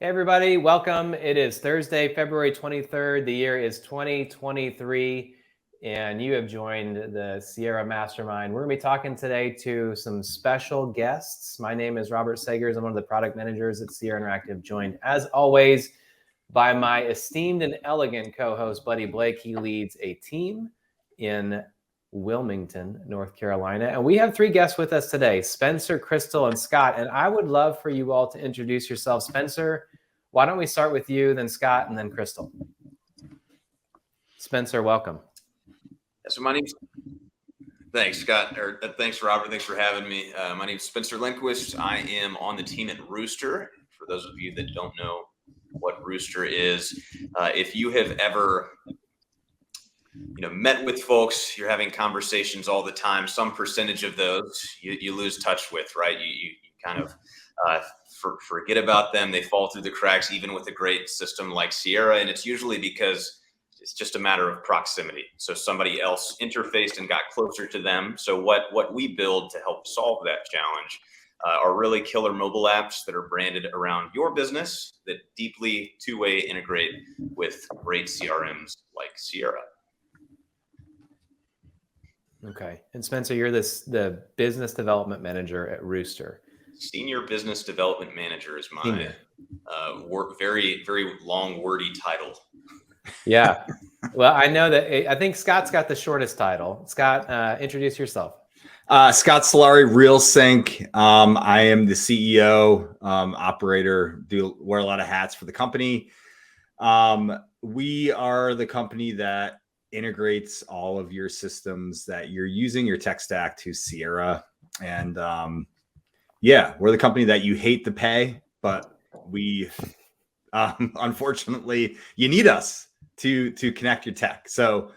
Hey everybody, welcome. It is Thursday, February 23rd. The year is 2023, and you have joined the Sierra Mastermind. We're going to be talking today to some special guests. My name is Robert Sagers. I'm one of the product managers at Sierra Interactive, joined as always by my esteemed and elegant co-host, Buddy Blake. He leads a team in Wilmington, North Carolina. And we have three guests with us today, Spencer, Crystal, and Scott. And I would love for you all to introduce yourselves. Spencer, why don't we start with you, then Scott, and then Crystal? Spencer, welcome. So thanks, Scott, or thanks, Robert. Thanks for having me. My name is Spencer Linquist. I am on the team at Ruuster. For those of you that don't know what Ruuster is, if you have ever met with folks, you're having conversations all the time, some percentage of those you lose touch with, right? You kind of forget about them. They fall through the cracks, even with a great system like Sierra. And it's usually because it's just a matter of proximity. So somebody else interfaced and got closer to them. So what we build to help solve that challenge are really killer mobile apps that are branded around your business that deeply two-way integrate with great CRMs like Sierra. Okay. And Spencer, you're the business development manager at Ruuster. Senior Business Development Manager is my very, very long, wordy title. Yeah. Well, I know that I think Scott's got the shortest title. Scott, introduce yourself. Scott Sillari, Real Synch. I am the CEO, operator, wear a lot of hats for the company. We are the company that integrates all of your systems that you're using, your tech stack, to Sierra. And we're the company that you hate to pay, but we unfortunately you need us to connect your tech. So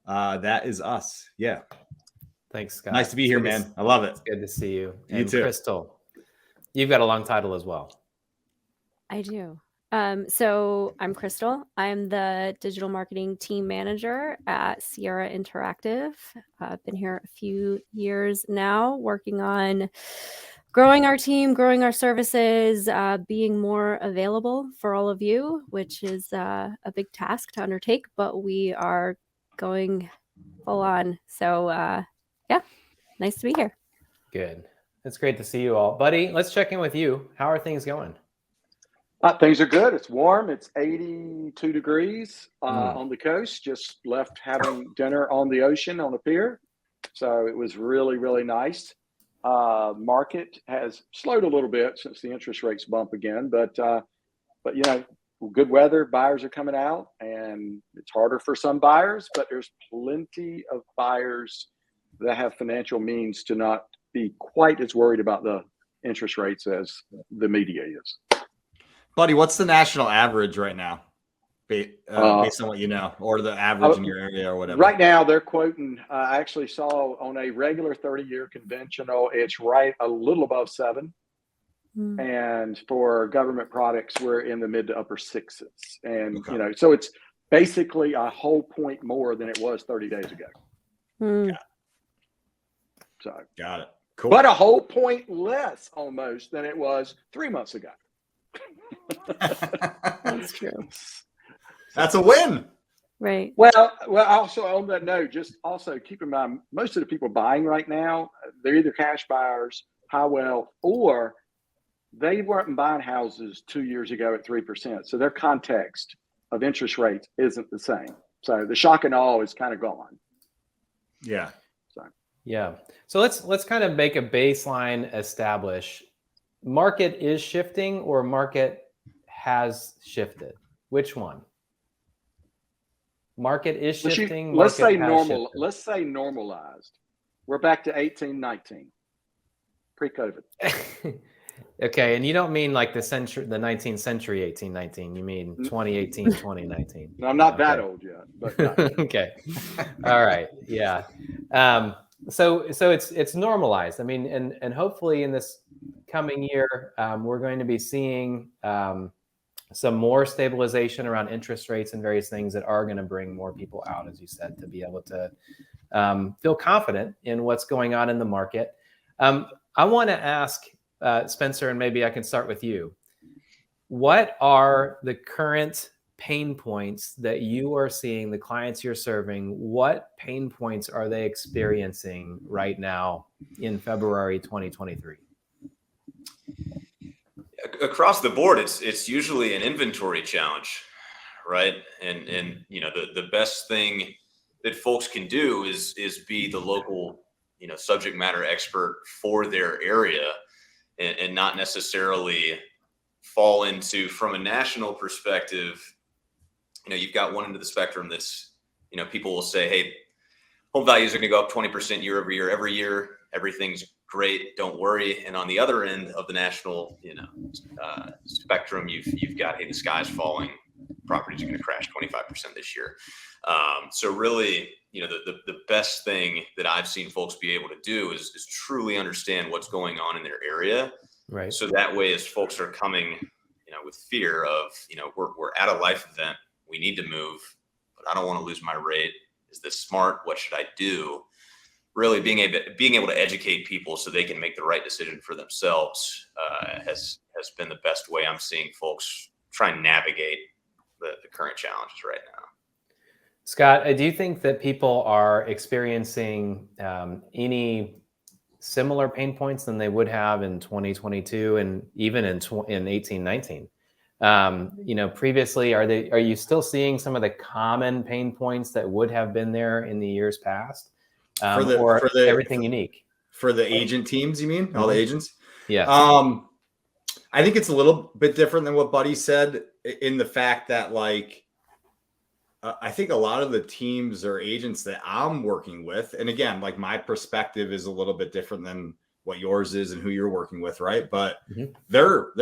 that is us. Yeah. Thanks, Scott. Nice to be here, man. I love it. It's good to see you. You too. Crystal, you've got a long title as well. I do. So I'm Crystal. I'm the digital marketing team manager at Sierra Interactive. I've been here a few years now, working on growing our team, growing our services, being more available for all of you, which is a big task to undertake, but we are going full on. So nice to be here. Good. It's great to see you all. Buddy, let's check in with you. How are things going? Things are good. It's warm. It's 82 degrees on the coast. Just left having dinner on the ocean on the pier. So it was really, really nice. Market has slowed a little bit since the interest rates bump again, but good weather, buyers are coming out, and it's harder for some buyers, but there's plenty of buyers that have financial means to not be quite as worried about the interest rates as the media is. Buddy, what's the national average right now, based on what you know, or the average in your area or whatever? Right now, they're quoting, I actually saw on a regular 30-year conventional, it's right a little above 7. And for government products, we're in the mid to upper 6s. And, so it's basically a whole point more than it was 30 days ago. Yeah. So got it. Cool. But a whole point less almost than it was 3 months ago. That's true. That's a win. Right. Well, also on that note, just also keep in mind, most of the people buying right now, they're either cash buyers, high wealth, or they weren't buying houses 2 years ago at 3%. So their context of interest rates isn't the same. So the shock and awe is kind of gone. Yeah. Yeah. So let's kind of make a baseline establish. Market is shifting or market has shifted? Which one? Market is shifting. Let's say normalized. We're back to 1819, pre-COVID. Okay, and you don't mean like the 19th century 1819. You mean 2018, 2019. No, I'm not that old yet. But no. Okay. All right. Yeah. So it's normalized. I mean, and hopefully in this coming year, we're going to be seeing some more stabilization around interest rates and various things that are going to bring more people out, as you said, to be able to feel confident in what's going on in the market. I want to ask Spencer, and maybe I can start with you. what are the current pain points that you are seeing, the clients you're serving? What pain points are they experiencing right now in February 2023? Across the board, it's usually an inventory challenge, right? And you know, the best thing that folks can do is be the local, you know, subject matter expert for their area, and not necessarily fall into, from a national perspective, you know, you've got one end of the spectrum that's, you know, people will say, hey, home values are going to go up 20% year over year, every year. Everything's great, don't worry. And on the other end of the national, you know, spectrum, you've got, hey, the sky's falling, properties are going to crash 25% this year. So really, you know, the best thing that I've seen folks be able to do is truly understand what's going on in their area. Right. So that way, as folks are coming, you know, with fear of, you know, we're at a life event, we need to move, but I don't want to lose my rate. Is this smart? What should I do? Really being able to educate people so they can make the right decision for themselves has been the best way I'm seeing folks try and navigate the current challenges right now. Scott, do you think that people are experiencing any similar pain points than they would have in 2022 and even in 1819? You know, previously, are you still seeing some of the common pain points that would have been there in the years past? Or everything unique? For the agent teams, you mean? All the agents? Yeah. I think it's a little bit different than what Buddy said, in the fact that, like, I think a lot of the teams or agents that I'm working with, and again, like, my perspective is a little bit different than what yours is and who you're working with, right? But they're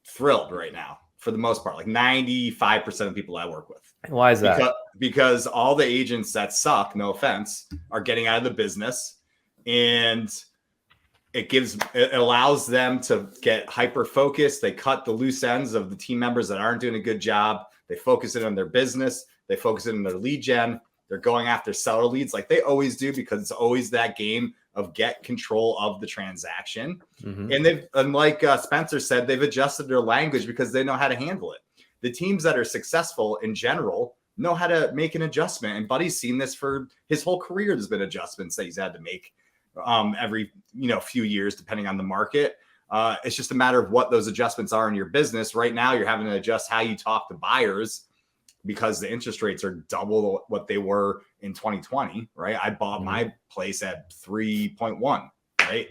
thrilled right now for the most part, like 95% of people I work with. Why is that? Because all the agents that suck, no offense, are getting out of the business, and it allows them to get hyper focused. They cut the loose ends of the team members that aren't doing a good job. They focus it on their business. They focus it on their lead gen. They're going after seller leads like they always do, because it's always that game of get control of the transaction. And like Spencer said, they've adjusted their language because they know how to handle it. The teams that are successful in general know how to make an adjustment. And Buddy's seen this for his whole career. There's been adjustments that he's had to make every, you know, few years, depending on the market. It's just a matter of what those adjustments are in your business. Right now, you're having to adjust how you talk to buyers because the interest rates are double what they were in 2020, right? I bought my place at 3.1, right?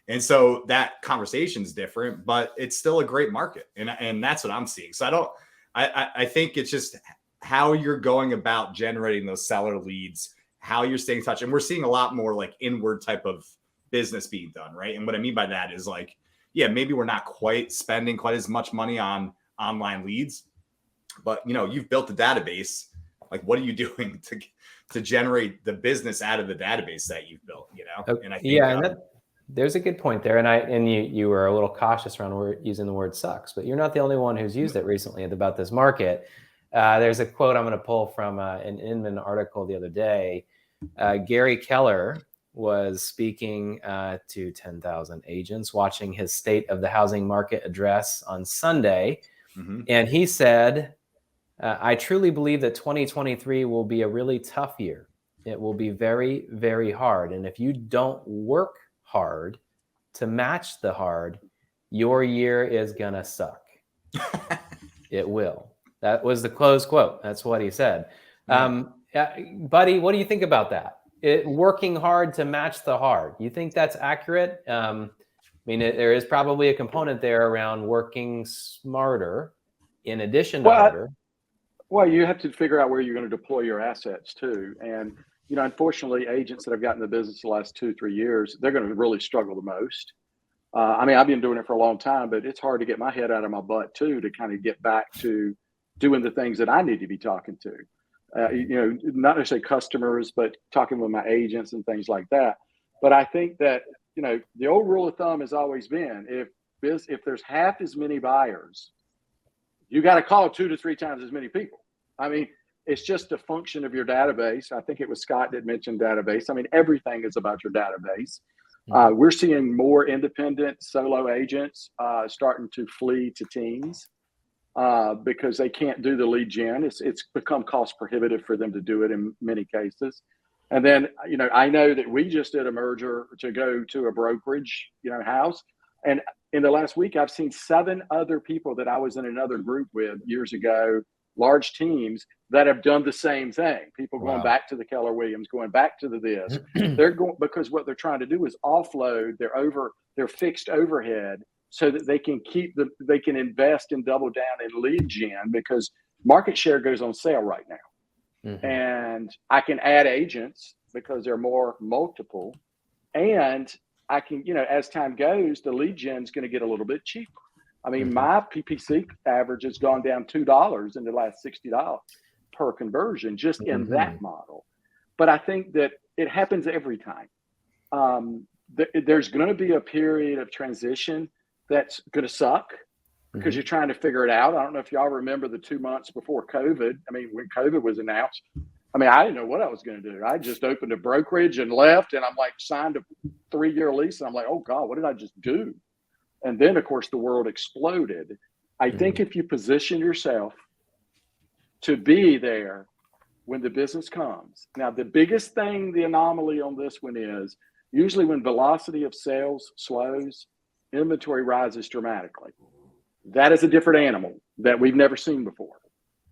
And so that conversation is different, but it's still a great market. And that's what I'm seeing. So I think it's just how you're going about generating those seller leads, how you're staying in touch. And we're seeing a lot more like inward type of business being done, right? And what I mean by that is, like, yeah, maybe we're not quite spending quite as much money on online leads, but, you know, you've built a database. Like, what are you doing to generate the business out of the database that you've built, you know? And I think, there's a good point there. And you were a little cautious around using the word sucks, but you're not the only one who's used it recently about this market. There's a quote I'm going to pull from an Inman article the other day. Gary Keller was speaking to 10,000 agents watching his State of the Housing Market address on Sunday. And he said, I truly believe that 2023 will be a really tough year. It will be very, very hard. And if you don't work hard to match the hard, your year is going to suck. It will. That was the close quote. That's what he said. Buddy, what do you think about that? Working hard to match the hard. You think that's accurate? I mean, there is probably a component there around working smarter in addition to harder. Well, you have to figure out where you're going to deploy your assets too. And, you know, unfortunately, agents that have gotten the business the last 2-3 years, they're going to really struggle the most. I mean, I've been doing it for a long time, but it's hard to get my head out of my butt too, to kind of get back to doing the things that I need to be talking to. You know, not necessarily customers, but talking with my agents and things like that. But I think that, you know, the old rule of thumb has always been, if there's half as many buyers, you got to call 2 to 3 times as many people. I mean, it's just a function of your database. I think it was Scott that mentioned database. I mean, everything is about your database. We're seeing more independent solo agents starting to flee to teams because they can't do the lead gen. It's become cost prohibitive for them to do it in many cases. And then, I know that we just did a merger to go to a brokerage, house. And in the last week, I've seen 7 other people that I was in another group with years ago, large teams that have done the same thing. People going back to the Keller Williams, going back to the this. They're going because what they're trying to do is offload their fixed overhead so that they can invest and double down in lead gen because market share goes on sale right now. And I can add agents because they're more multiple, and I can, as time goes, the lead gen is going to get a little bit cheaper. I mean, my PPC average has gone down $2 in the last $60 per conversion just in that model. But I think that it happens every time. There's going to be a period of transition that's going to suck because you're trying to figure it out. I don't know if y'all remember the 2 months before COVID. I mean, when COVID was announced, I didn't know what I was going to do. I just opened a brokerage and left, and I'm like signed a 3-year lease. And I'm like, oh God, what did I just do? And then, of course, the world exploded. I think if you position yourself to be there when the business comes. Now, the biggest thing, the anomaly on this one is usually when velocity of sales slows, inventory rises dramatically. That is a different animal that we've never seen before.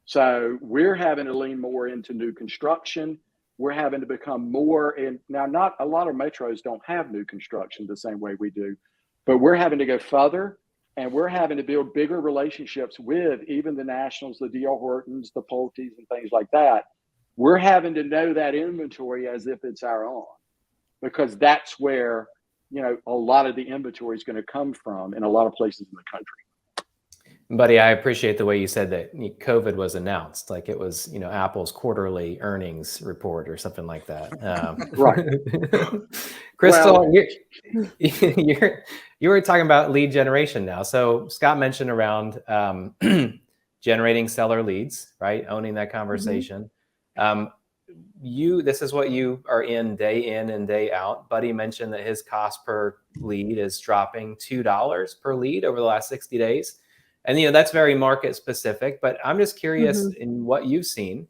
So we're having to lean more into new construction. We're having to become more now, not a lot of metros don't have new construction the same way we do, but we're having to go further, and we're having to build bigger relationships with even the Nationals, the D.R. Hortons, the Pulte's, and things like that. We're having to know that inventory as if it's our own, because that's where, a lot of the inventory is going to come from in a lot of places in the country. Buddy, I appreciate the way you said that COVID was announced, like it was, Apple's quarterly earnings report or something like that. Right. Crystal, you were talking about lead generation now. So Scott mentioned around generating seller leads, right? Owning that conversation. This is what you are in and day out. Buddy mentioned that his cost per lead is dropping $2 per lead over the last 60 days. And, that's very market specific, but I'm just curious in what you've seen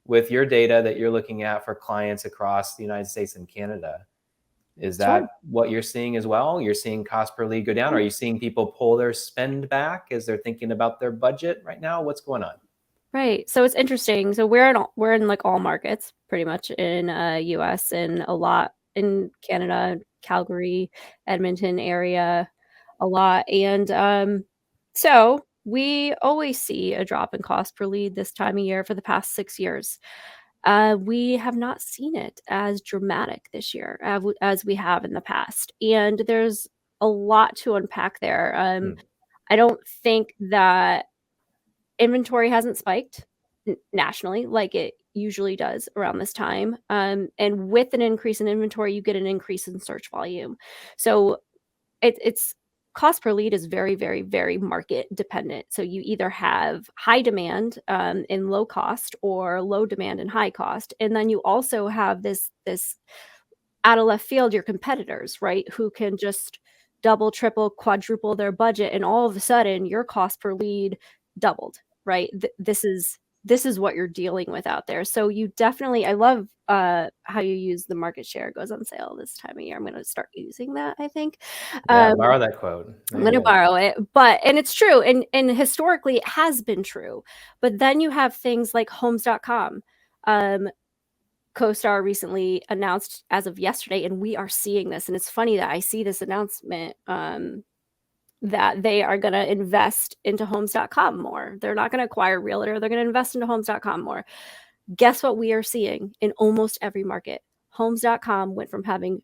with your data that you're looking at for clients across the United States and Canada. Is that what you're seeing as well? You're seeing cost per lead go down? Are you seeing people pull their spend back as they're thinking about their budget right now? What's going on? Right. So it's interesting. So we're in like all markets pretty much in US and a lot in Canada, Calgary, Edmonton area, a lot. And so we always see a drop in cost per lead this time of year for the past 6 years. We have not seen it as dramatic this year as we have in the past. And there's a lot to unpack there. I don't think that inventory hasn't spiked nationally like it usually does around this time. And with an increase in inventory, you get an increase in search volume. So it's cost per lead is very, very, very market dependent. So you either have high demand in low cost or low demand and high cost. And then you also have this out of left field, your competitors, right? Who can just double, triple, quadruple their budget. And all of a sudden your cost per lead doubled, right? This is what you're dealing with out there. So you definitely, I love how you use the market share goes on sale this time of year. I'm going to start using that, I think. Borrow that quote. I'm going to borrow it, and it's true. And historically it has been true, but then you have things like homes.com. CoStar recently announced as of yesterday, and we are seeing this. And it's funny that I see this announcement, that they are going to invest into homes.com more. They're not going to acquire Realtor. They're going to invest into homes.com more. Guess what we are seeing in almost every market? Homes.com went from having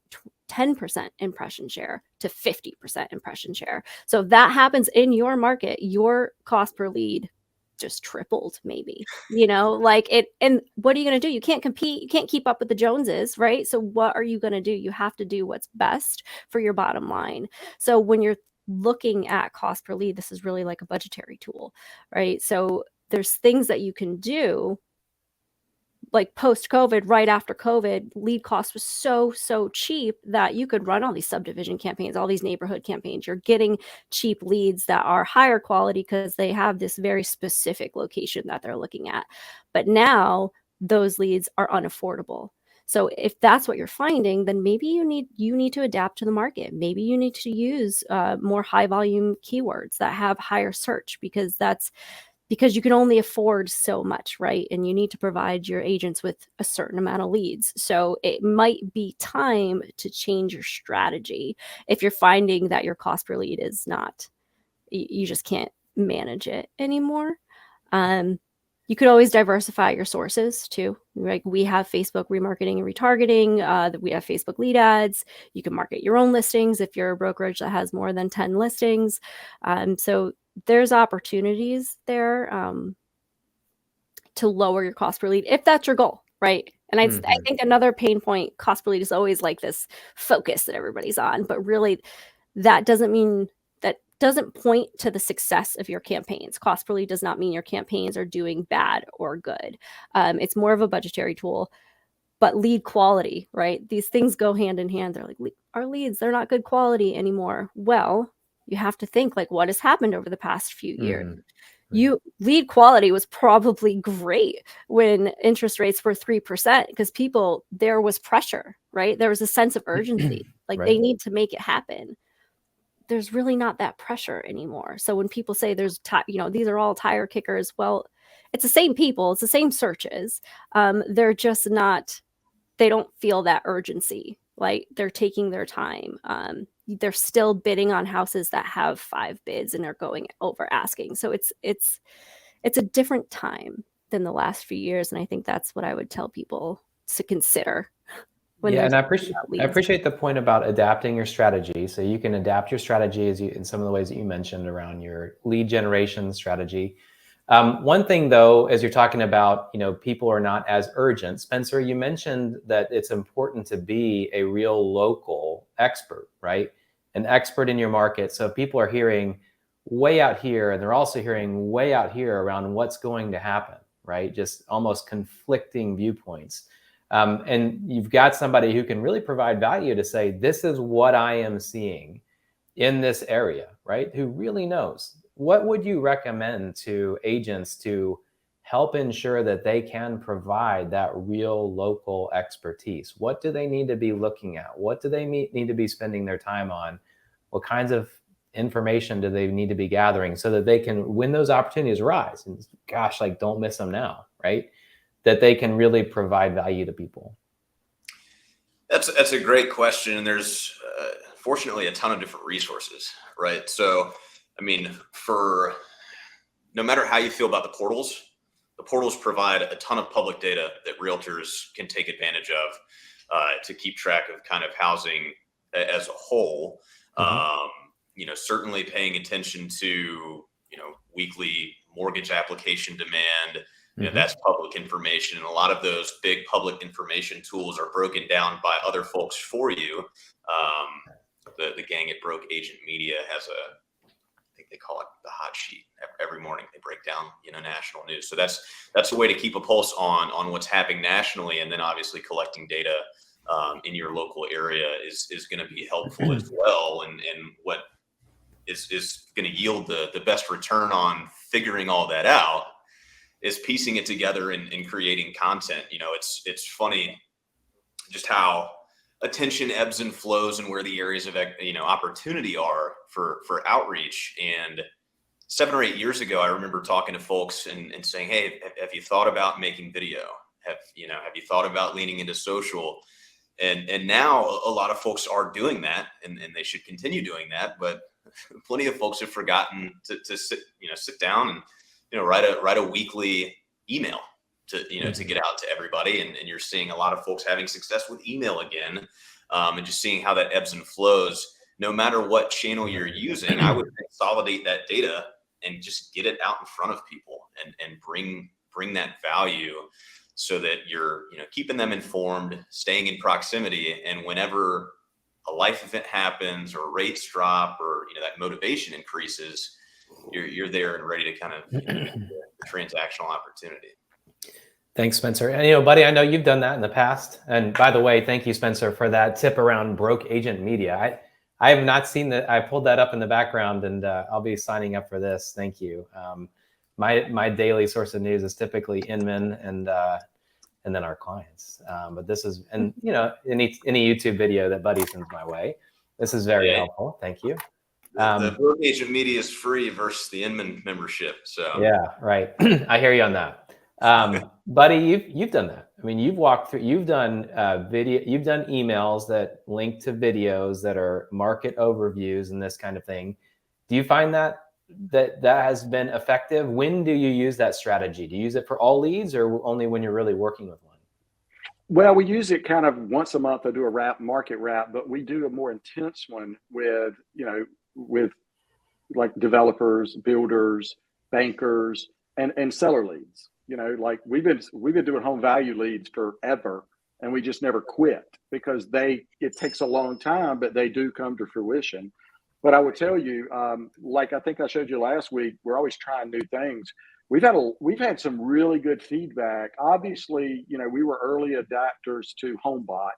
10% impression share to 50% impression share. So if that happens in your market, your cost per lead just tripled, maybe, like it. And what are you going to do? You can't compete. You can't keep up with the Joneses, right? So what are you going to do? You have to do what's best for your bottom line. So when you're looking at cost per lead, this is really like a budgetary tool, right? So there's things that you can do like post-COVID, right after COVID, lead cost was so cheap that you could run all these subdivision campaigns, all these neighborhood campaigns. You're getting cheap leads that are higher quality because they have this very specific location that they're looking at. But now those leads are unaffordable. So if that's what you're finding, then maybe you need to adapt to the market. Maybe you need to use more high volume keywords that have higher search, because you can only afford so much, right? And you need to provide your agents with a certain amount of leads. So it might be time to change your strategy if you're finding that your cost per lead is not, you just can't manage it anymore. You could always diversify your sources too. Like we have Facebook remarketing and retargeting. We have Facebook lead ads. You can market your own listings if you're a brokerage that has more than 10 listings. So there's opportunities there to lower your cost per lead if that's your goal, right? And I think another pain point, cost per lead, is always like this focus that everybody's on, but really that doesn't point to the success of your campaigns. Cost per lead does not mean your campaigns are doing bad or good. It's more of a budgetary tool. But lead quality, right? These things go hand in hand. They're like, our leads, they're not good quality anymore. Well, you have to think like, what has happened over the past few years? Lead quality was probably great when interest rates were 3%, because there was pressure, right? There was a sense of urgency, like they need to make it happen. There's really not that pressure anymore. So when people say these are all tire kickers, well, it's the same people, it's the same searches. They're just not, they don't feel that urgency. Like they're taking their time. They're still bidding on houses that have 5 bids and are going over asking. So it's a different time than the last few years. And I think that's what I would tell people to consider. And I appreciate the point about adapting your strategy. So you can adapt your strategy in some of the ways that you mentioned around your lead generation strategy. One thing though, as you're talking about, people are not as urgent. Spencer, you mentioned that it's important to be a real local expert, right? An expert in your market. So if people are hearing way out here, and they're also hearing way out here around what's going to happen, right? Just almost conflicting viewpoints. And you've got somebody who can really provide value to say, this is what I am seeing in this area, right? Who really knows. What would you recommend to agents to help ensure that they can provide that real local expertise? What do they need to be looking at? What do they need to be spending their time on? What kinds of information do they need to be gathering so that they can, when those opportunities arise, and gosh, like don't miss them now, right? That they can really provide value to people? That's a great question. And there's fortunately a ton of different resources, right? So, I mean, for no matter how you feel about the portals provide a ton of public data that realtors can take advantage of to keep track of kind of housing as a whole. Certainly paying attention to, weekly mortgage application demand. That's public information. And a lot of those big public information tools are broken down by other folks for you. The gang at Broke Agent Media has I think they call it the hot sheet. Every morning they break down, national news. So that's a way to keep a pulse on what's happening nationally. And then obviously collecting data in your local area is going to be helpful as well. And what is going to yield the best return on figuring all that out is piecing it together and creating content. It's funny just how attention ebbs and flows and where the areas of opportunity are for outreach. And 7 or 8 years ago, I remember talking to folks and saying, hey, have you thought about making video? Have you thought about leaning into social? And now a lot of folks are doing that, and they should continue doing that. But plenty of folks have forgotten to sit down and write a weekly email to get out to everybody. And you're seeing a lot of folks having success with email again, and just seeing how that ebbs and flows. No matter what channel you're using, I would consolidate that data and just get it out in front of people and bring that value, so that you're keeping them informed, staying in proximity, and whenever a life event happens or rates drop or that motivation increases, you're there and ready to kind of the transactional opportunity. Thanks, Spencer. And buddy, I know you've done that in the past. And by the way, thank you, Spencer, for that tip around broke agent media. I have not seen that. I pulled that up in the background, and I'll be signing up for this. Thank you. My daily source of news is typically Inman and then our clients. But this is, and any YouTube video that Buddy sends my way, this is very helpful. Thank you. The broke agent media is free versus the Inman membership. So yeah, right. I hear you on that. Buddy, you've done that. I mean, you've walked through, you've done video, you've done emails that link to videos that are market overviews and this kind of thing. Do you find that has been effective? When do you use that strategy? Do you use it for all leads or only when you're really working with one? Well, we use it kind of once a month. I do a market wrap, but we do a more intense one with, with like developers, builders, bankers, and seller leads. Like we've been doing home value leads forever, and we just never quit because it takes a long time, but they do come to fruition. But I would tell you, like I think I showed you last week, we're always trying new things. We've had some really good feedback. Obviously, we were early adapters to HomeBot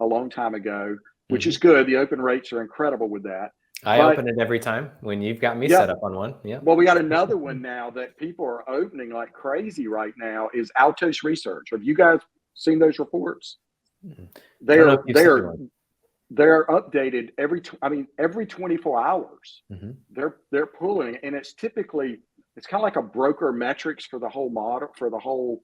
a long time ago, which is good. The open rates are incredible with that. I open it every time when you've got me set up on one. Yeah. Well, we got another one now that people are opening like crazy right now is Altos Research. Have you guys seen those reports? They're updated every 24 hours. They're pulling, and it's typically, it's kind of like a broker metrics for the whole model, for the whole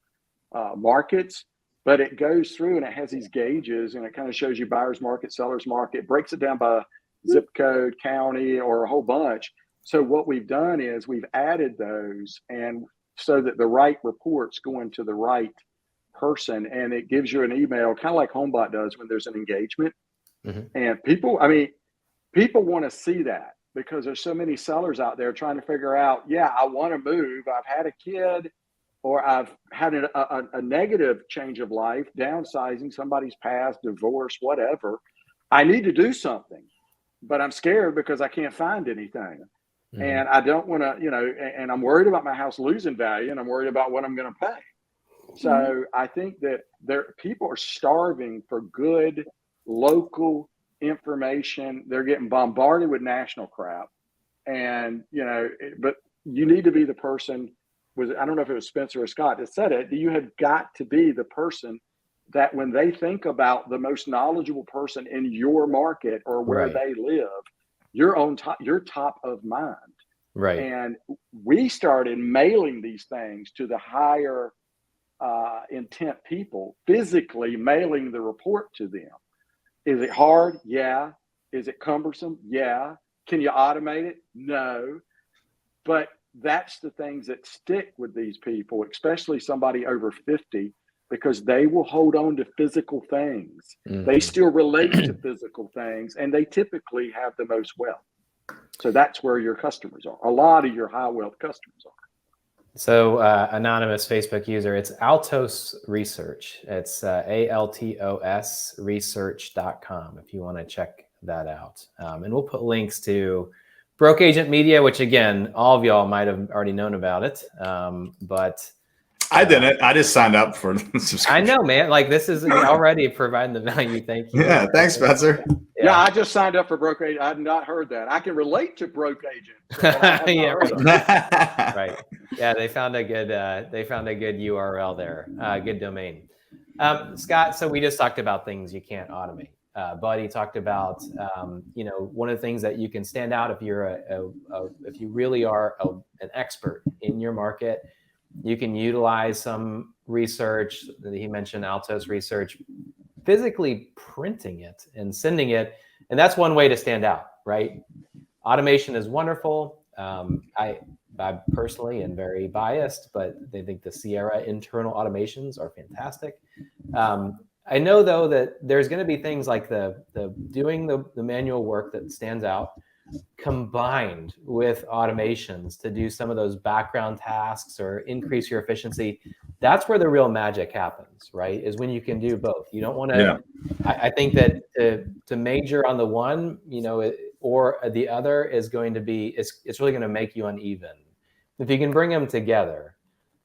markets, but it goes through and it has these gauges and it kind of shows you buyer's market, seller's market, breaks it down by zip code, county, or a whole bunch. So what we've done is we've added those, and so that the right reports go into the right person, and it gives you an email, kind of like HomeBot does when there's an engagement. And people want to see that because there's so many sellers out there trying to figure out, I want to move. I've had a kid, or I've had a negative change of life, downsizing, somebody's passed, divorce, whatever. I need to do something, but I'm scared because I can't find anything. And I don't want to, and I'm worried about my house losing value, and I'm worried about what I'm going to pay. So I think that people are starving for good local information. They're getting bombarded with national crap, and but you need to be the person. I don't know if it was Spencer or Scott that said it. You have got to be the person that when they think about the most knowledgeable person in your market or where they live, you're top of mind. Right. And we started mailing these things to the higher intent people, physically mailing the report to them. Is it hard? Yeah. Is it cumbersome? Yeah. Can you automate it? No. But that's the things that stick with these people, especially somebody over 50, because they will hold on to physical things. They still relate to physical things, and they typically have the most wealth. So that's where your customers are. A lot of your high wealth customers are. So anonymous Facebook user, it's Altos Research. It's ALTOS research.com if you want to check that out. And we'll put links to Broke Agent Media, which again, all of y'all might have already known about it. But I didn't. I just signed up for the subscription. I know, man. Like this is already providing the value. Thank you. Yeah, thanks, Spencer. Yeah, I just signed up for Broke Agent. I had not heard that. I can relate to Broke Agent. Right. Yeah, they found a good URL there, good domain. Scott, so we just talked about things you can't automate. Buddy talked about one of the things that you can stand out if you're if you really are an expert in your market. You can utilize some research. He mentioned Altos Research, physically printing it and sending it. And that's one way to stand out, right? Automation is wonderful. I personally am very biased, but they think the Sierra internal automations are fantastic. I know though that there's going to be things like the doing the manual work that stands out, combined with automations to do some of those background tasks or increase your efficiency. That's where the real magic happens, right? Is when you can do both. You don't want to. Yeah. I think that to major on the one, or the other is going to be it's really going to make you uneven. If you can bring them together,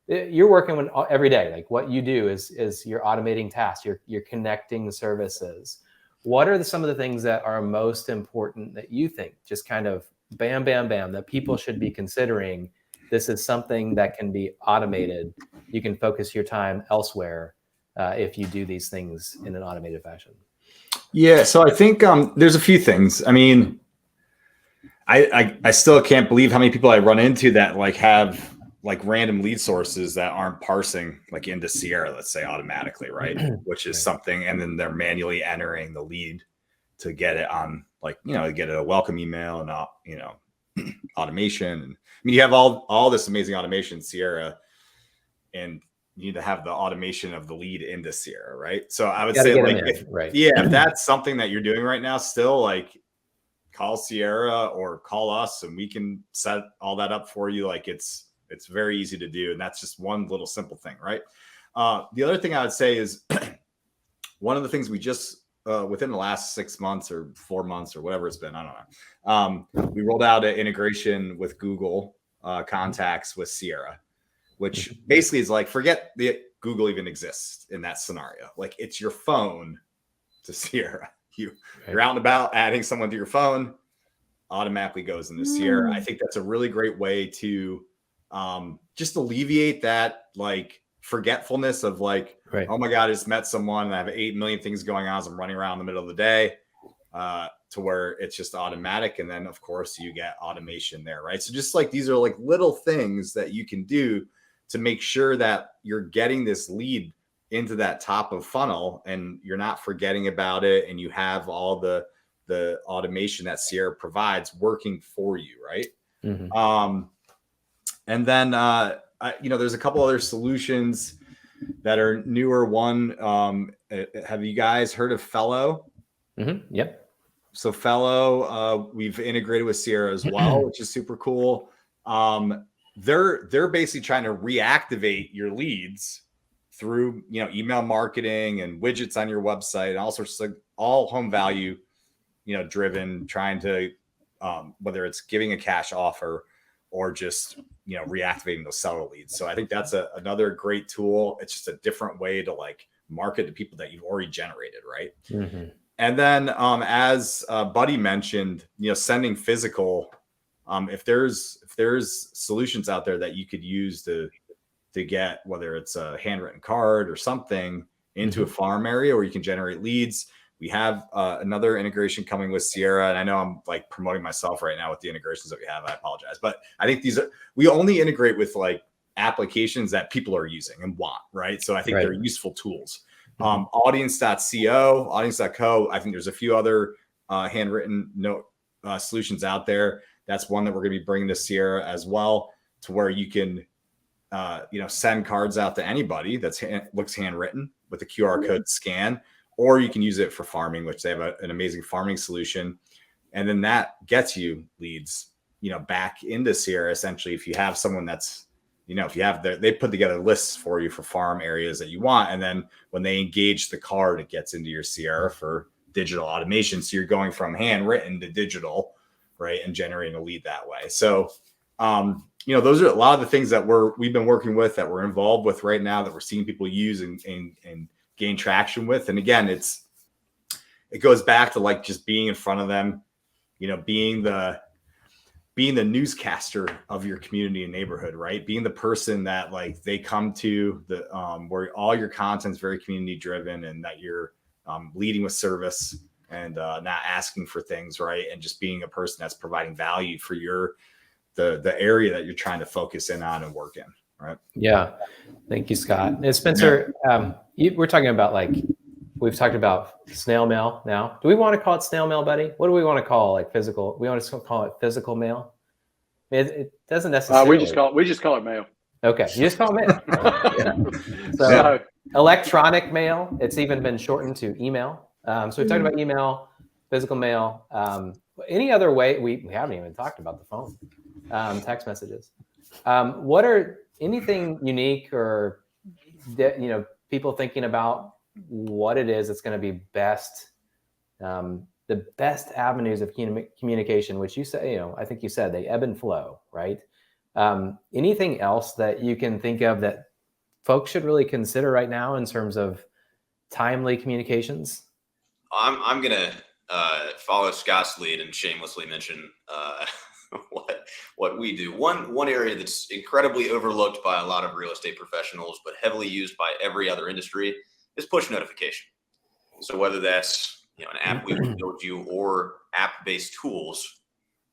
you're working with every day. Like what you do is you're automating tasks. You're connecting services. What are some of the things that are most important that you think just kind of bam, bam, bam, that people should be considering? This is something that can be automated. You can focus your time elsewhere if you do these things in an automated fashion. Yeah, so I think there's a few things. I mean, I still can't believe how many people I run into that like have like random lead sources that aren't parsing like into Sierra, let's say automatically, right? Which is something, and then they're manually entering the lead to get it on, like, you know, get a welcome email and you know, automation. And I mean, you have all this amazing automation in Sierra, and you need to have the automation of the lead into Sierra, right? So I would say like, if that's something that you're doing right now, still like call Sierra or call us and we can set all that up for you. Like it's very easy to do. And that's just one little simple thing, right? The other thing I would say is one of the things we just, within the last 6 months or 4 months or whatever it's been, I don't know. We rolled out an integration with Google Contacts with Sierra, which basically is like, forget the Google even exists in that scenario. Like it's your phone to Sierra. You're out and about, adding someone to your phone, automatically goes into Sierra. I think that's a really great way to just alleviate that like forgetfulness of like, oh my God, I just met someone and I have 8 million things going on as I'm running around in the middle of the day, to where it's just automatic. And then of course you get automation there, right? So just like, these are like little things that you can do to make sure that you're getting this lead into that top of funnel and you're not forgetting about it. And you have all the automation that Sierra provides working for you. Right. And then, you know, there's a couple other solutions that are newer. One, have you guys heard of Fellow? Yep. So Fellow, we've integrated with Sierra as well, which is super cool. They're basically trying to reactivate your leads through, you know, email marketing and widgets on your website and all sorts of, all home value, you know, driven, trying to, whether it's giving a cash offer or just, you know, reactivating those seller leads. So I think that's another great tool. It's just a different way to like market to people that you've already generated. Right. And then, as Buddy mentioned, you know, sending physical, if there's solutions out there that you could use to get, whether it's a handwritten card or something into a farm area where you can generate leads. We have another integration coming with Sierra. And I know I'm like promoting myself right now with the integrations that we have. I apologize. But I think we only integrate with like applications that people are using and want, right? So I think they're useful tools. Audience.co, audience.co. I think there's a few other handwritten note solutions out there. That's one that we're going to be bringing to Sierra as well, to where you can, you know, send cards out to anybody that's looks handwritten with a QR code scan, or you can use it for farming, which they have an amazing farming solution. And then that gets you leads, you know, back into Sierra. Essentially, if you have someone that's, you know, if you have they put together lists for you for farm areas that you want. And then when they engage the card, it gets into your Sierra for digital automation. So you're going from handwritten to digital, right, and generating a lead that way. So, you know, those are a lot of the things that we've been working with, that we're involved with right now, that we're seeing people use and gain traction with. And again, it goes back to like just being in front of them, you know, being the newscaster of your community and neighborhood, right? Being the person that like they come to, the where all your content's very community driven, and that you're leading with service and not asking for things, right? And just being a person that's providing value for the area that you're trying to focus in on and work in, right? Yeah. Thank you, Scott. And Spencer, we're talking about like, we've talked about snail mail now. Do we want to call it snail mail, Buddy? What do we want to call like physical? We want to call it physical mail? I mean, it doesn't necessarily. We just call it mail. Okay, you just call it mail. So electronic mail. It's even been shortened to email. So we've talked about email, physical mail. Any other way? We haven't even talked about the phone, text messages. What are anything unique or people thinking about what it is that's going to be best, the best avenues of communication, which you say, I think you said they ebb and flow, right? Anything else that you can think of that folks should really consider right now in terms of timely communications? I'm gonna follow Scott's lead and shamelessly mention what we do. One area that's incredibly overlooked by a lot of real estate professionals, but heavily used by every other industry, is push notification. So whether that's an app we would build you or app-based tools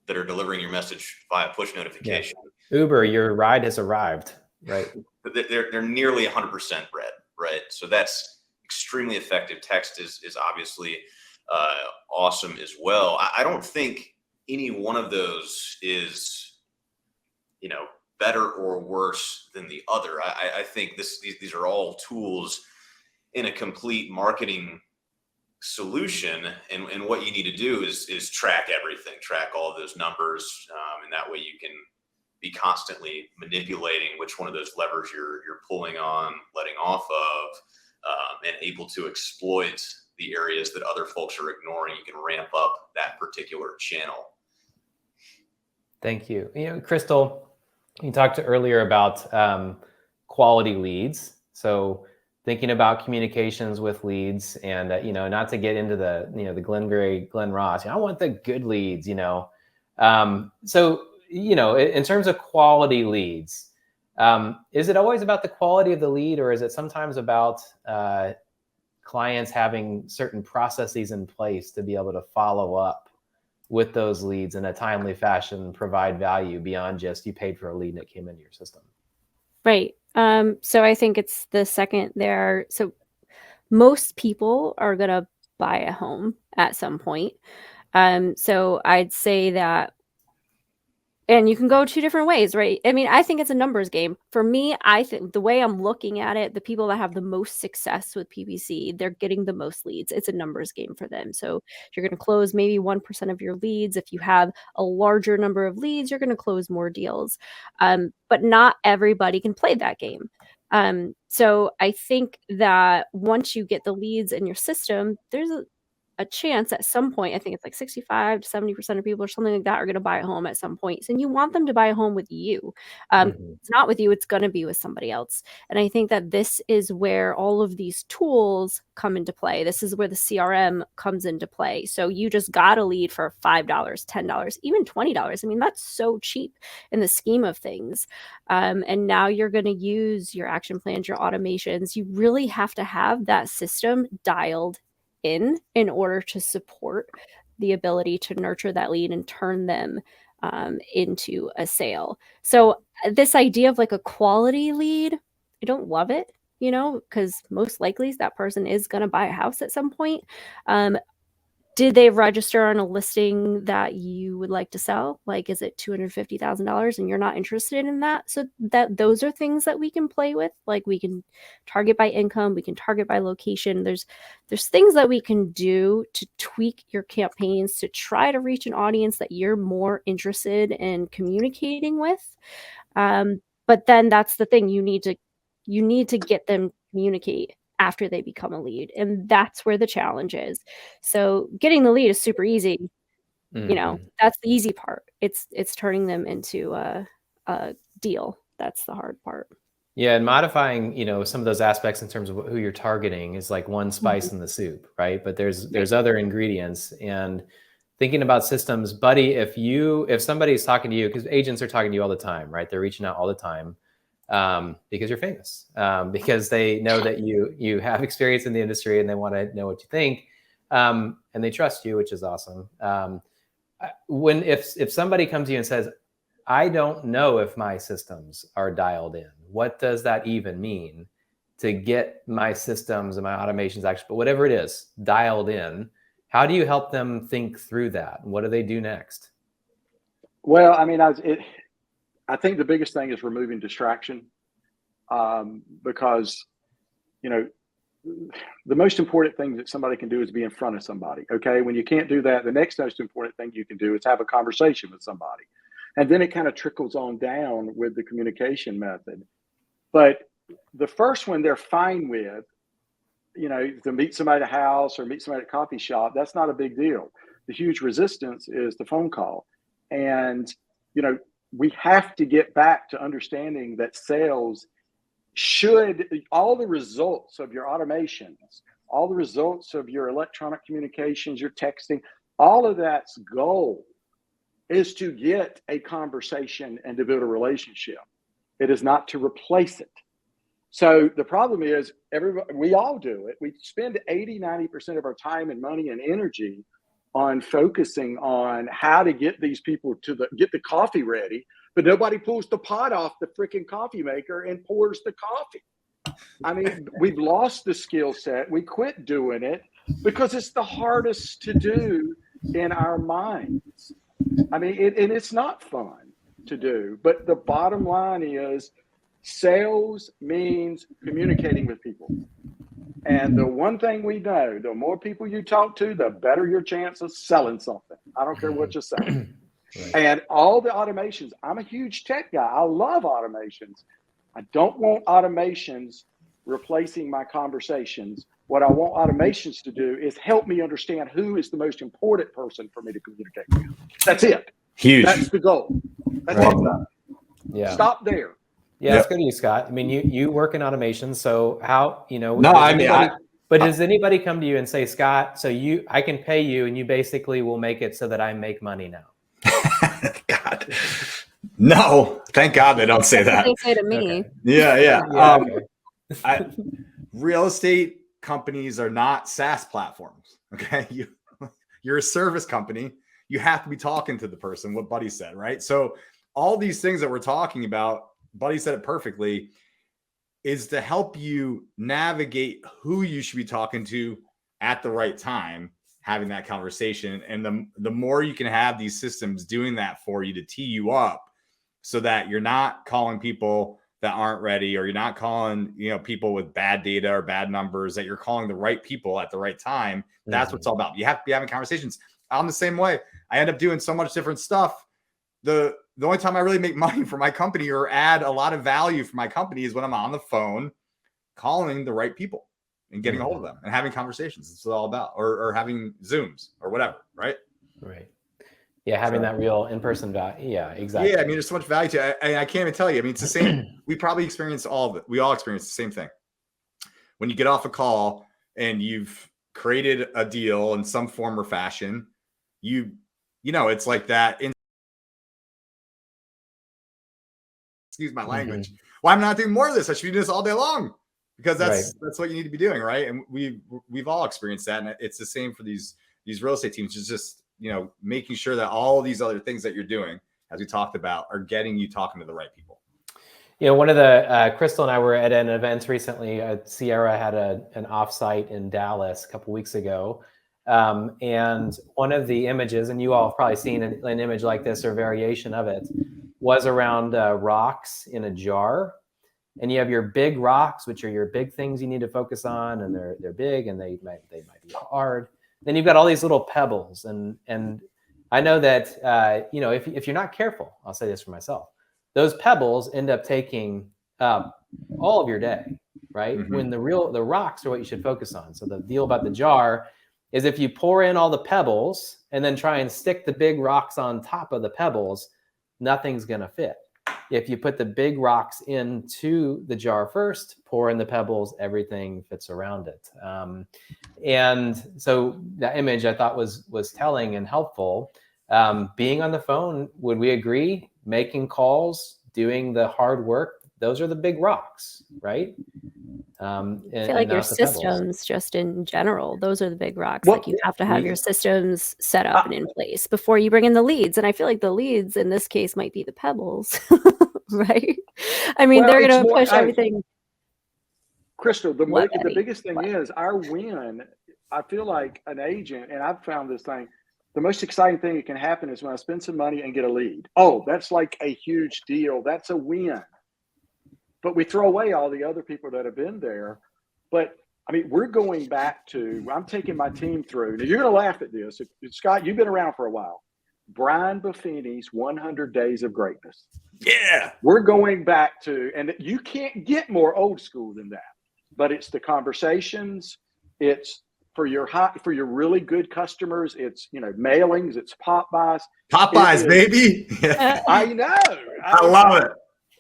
that are delivering your message via push notification. Yeah. Uber, your ride has arrived, right? They're nearly 100% read, right? So that's extremely effective. Text is obviously awesome as well. I don't think any one of those is, better or worse than the other. I think these are all tools in a complete marketing solution, and what you need to do is track everything, track all of those numbers, and that way you can be constantly manipulating which one of those levers you're pulling on, letting off of, and able to exploit the areas that other folks are ignoring. You can ramp up that particular channel. Thank you. Crystal, you talked earlier about quality leads. So thinking about communications with leads, and not to get into the Glenn Gray, Glenn Ross. I want the good leads. So in terms of quality leads, is it always about the quality of the lead, or is it sometimes about clients having certain processes in place to be able to follow up with those leads in a timely fashion, provide value beyond just you paid for a lead and it came into your system? Right. So I think it's the second there. So most people are going to buy a home at some point. So I'd say that, and you can go two different ways, right? I mean, I think it's a numbers game. For me, I think the way I'm looking at it, the people that have the most success with PPC, they're getting the most leads. It's a numbers game for them. So you're going to close maybe 1% of your leads. If you have a larger number of leads, you're going to close more deals. But not everybody can play that game. So I think that once you get the leads in your system, there's a chance at some point, I think it's like 65 to 70% of people or something like that are going to buy a home at some point. And you want them to buy a home with you. It's not with you, it's going to be with somebody else. And I think that this is where all of these tools come into play. This is where the CRM comes into play. So you just got a lead for $5, $10, even $20. I mean, that's so cheap in the scheme of things. And now you're going to use your action plans, your automations. You really have to have that system dialed in order to support the ability to nurture that lead and turn them into a sale. So this idea of like a quality lead, I don't love it, because most likely that person is going to buy a house at some point. Did they register on a listing that you would like to sell? Like, is it $250,000 and you're not interested in that? So those are things that we can play with. Like, we can target by income, we can target by location. There's things that we can do to tweak your campaigns to try to reach an audience that you're more interested in communicating with. But then that's the thing, you need to get them to communicate after they become a lead. And that's where the challenge is. So getting the lead is super easy. That's the easy part. It's turning them into a deal. That's the hard part. Yeah. And modifying, some of those aspects in terms of who you're targeting is like one spice in the soup, right? But there's other ingredients. And thinking about systems, buddy, if somebody's talking to you, because agents are talking to you all the time, right? They're reaching out all the time. Because you're famous, because they know that you have experience in the industry and they want to know what you think, and they trust you, which is awesome. If somebody comes to you and says, I don't know if my systems are dialed in, what does that even mean to get my systems and my automations actually, but whatever it is, dialed in? How do you help them think through that? What do they do next? Well, I mean, I think the biggest thing is removing distraction, because, the most important thing that somebody can do is be in front of somebody. Okay. When you can't do that, the next most important thing you can do is have a conversation with somebody. And then it kind of trickles on down with the communication method. But the first one they're fine with, to meet somebody at a house or meet somebody at a coffee shop, that's not a big deal. The huge resistance is the phone call. And, we have to get back to understanding that sales should, all the results of your automations, all the results of your electronic communications, your texting, all of that's goal is to get a conversation and to build a relationship. It is not to replace it. So the problem is, we all do it. We spend 80-90% of our time and money and energy on focusing on how to get these people to get the coffee ready, but nobody pulls the pot off the freaking coffee maker and pours the coffee. I mean, we've lost the skill set. We quit doing it because it's the hardest to do in our minds. I mean, and it's not fun to do, but the bottom line is sales means communicating with people. And the one thing we know, the more people you talk to, the better your chance of selling something. I don't care what you're saying. Right. And all the automations, I'm a huge tech guy. I love automations. I don't want automations replacing my conversations. What I want automations to do is help me understand who is the most important person for me to communicate with. That's it. Huge. That's the goal. That's Love it. that. Yeah. Stop there. Yeah, let's go to you, Scott. I mean, you work in automation, so how, No, but does anybody come to you and say, Scott, so I can pay you and you basically will make it so that I make money now? God. No, thank God they don't say that. They say to me. Okay. Yeah. Okay. Real estate companies are not SaaS platforms. Okay. You're a service company. You have to be talking to the person, what Buddy said, right? So all these things that we're talking about, Buddy said it perfectly, is to help you navigate who you should be talking to at the right time, having that conversation. And the more you can have these systems doing that for you to tee you up so that you're not calling people that aren't ready, or you're not calling, people with bad data or bad numbers, that you're calling the right people at the right time. That's what it's all about. You have to be having conversations. I'm the same way. I end up doing so much different stuff. The only time I really make money for my company or add a lot of value for my company is when I'm on the phone calling the right people and getting a hold of them and having conversations. It's all about, or having Zooms or whatever, right? Right. Yeah, having that real in-person value. Yeah, exactly. Yeah, I mean, there's so much value to it. I can't even tell you. I mean, it's the same. We probably experience all of it. We all experience the same thing. When you get off a call and you've created a deal in some form or fashion, it's like that. Excuse my language. Why am I not doing more of this? I should be doing this all day long, because that's what you need to be doing, right? And we've all experienced that, and it's the same for these real estate teams. It's just making sure that all these other things that you're doing, as we talked about, are getting you talking to the right people. One of the Crystal and I were at an event recently. Sierra had an offsite in Dallas a couple weeks ago, and one of the images, and you all have probably seen an image like this or variation of it, was around rocks in a jar. And you have your big rocks, which are your big things you need to focus on, and they're big and they might be hard. Then you've got all these little pebbles, and I know that if you're not careful, I'll say this for myself, those pebbles end up taking up all of your day, right? Mm-hmm. When the rocks are what you should focus on. So the deal about the jar is, if you pour in all the pebbles and then try and stick the big rocks on top of the pebbles, nothing's gonna fit. If you put the big rocks into the jar first, pour in the pebbles, everything fits around it. And so that image I thought was telling and helpful. Being on the phone, would we agree? Making calls, doing the hard work, those are the big rocks, right? I feel like your systems, just in general, those are the big rocks. Well, like you have to have your systems set up and in place before you bring in the leads. And I feel like the leads in this case might be the pebbles, right? I mean, they're going to push everything. Crystal, the biggest thing is our win. I feel like an agent, and I've found this thing, the most exciting thing that can happen is when I spend some money and get a lead. Oh, that's like a huge deal. That's a win. But we throw away all the other people that have been there. But I mean, we're going back to, I'm taking my team through. Now, you're going to laugh at this. Scott, you've been around for a while. Brian Buffini's 100 Days of Greatness. Yeah. We're going back to, and you can't get more old school than that. But it's the conversations. It's for your really good customers, it's, you know, mailings, it's pop buys. Popeyes, baby. I know. I love it.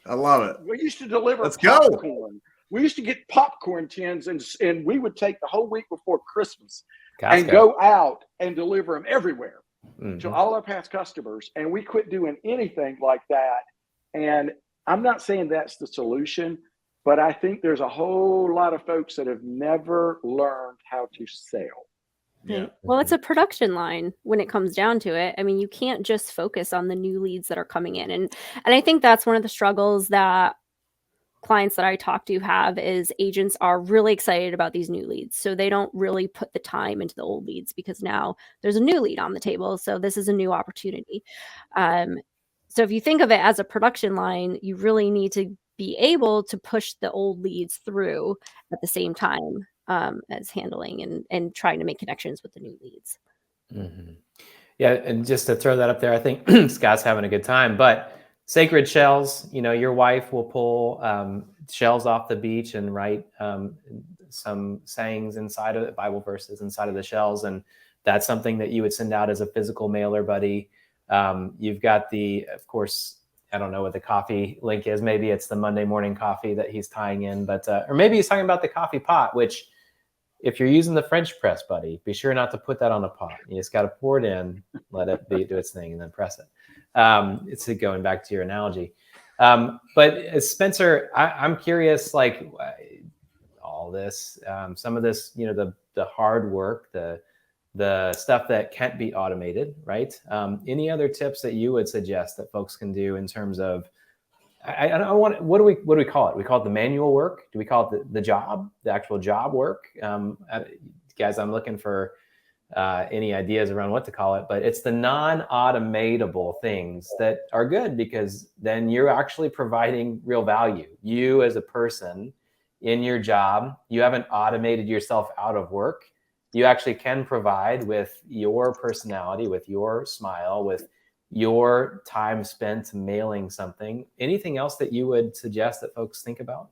I love it. We used to deliver Let's go. popcorn. We used to get popcorn tins, and we would take the whole week before Christmas and go out and deliver them everywhere to all our past customers. And we quit doing anything like that. And I'm not saying that's the solution, but I think there's a whole lot of folks that have never learned how to sell. Yeah. Well, it's a production line when it comes down to it. I mean, you can't just focus on the new leads that are coming in. And I think that's one of the struggles that clients that I talk to have is agents are really excited about these new leads. So they don't really put the time into the old leads because now there's a new lead on the table. So this is a new opportunity. So if you think of it as a production line, you really need to be able to push the old leads through at the same time as handling and trying to make connections with the new leads. Yeah, and just to throw that up there, I think Scott's having a good time, but sacred shells, you know, your wife will pull shells off the beach and write some sayings inside of it, Bible verses inside of the shells. And that's something that you would send out as a physical mailer, buddy. You've got of course, I don't know what the coffee link is. Maybe it's the Monday morning coffee that he's tying in, but, or maybe he's talking about the coffee pot, which if you're using the French press, buddy, be sure not to put that on a pot. You just got to pour it in, let it do its thing, and then press it. It's going back to your analogy. But Spencer, I'm curious, like all this, some of this, you know, the hard work, the stuff that can't be automated, right? Any other tips that you would suggest that folks can do in terms of, I don't want, what do we call it? We call it the manual work. Do we call it the actual job work? Guys, I'm looking for any ideas around what to call it, but it's the non-automatable things that are good because then you're actually providing real value. You as a person in your job, you haven't automated yourself out of work. You actually can provide with your personality, with your smile, with your time spent mailing something. Anything else that you would suggest that folks think about?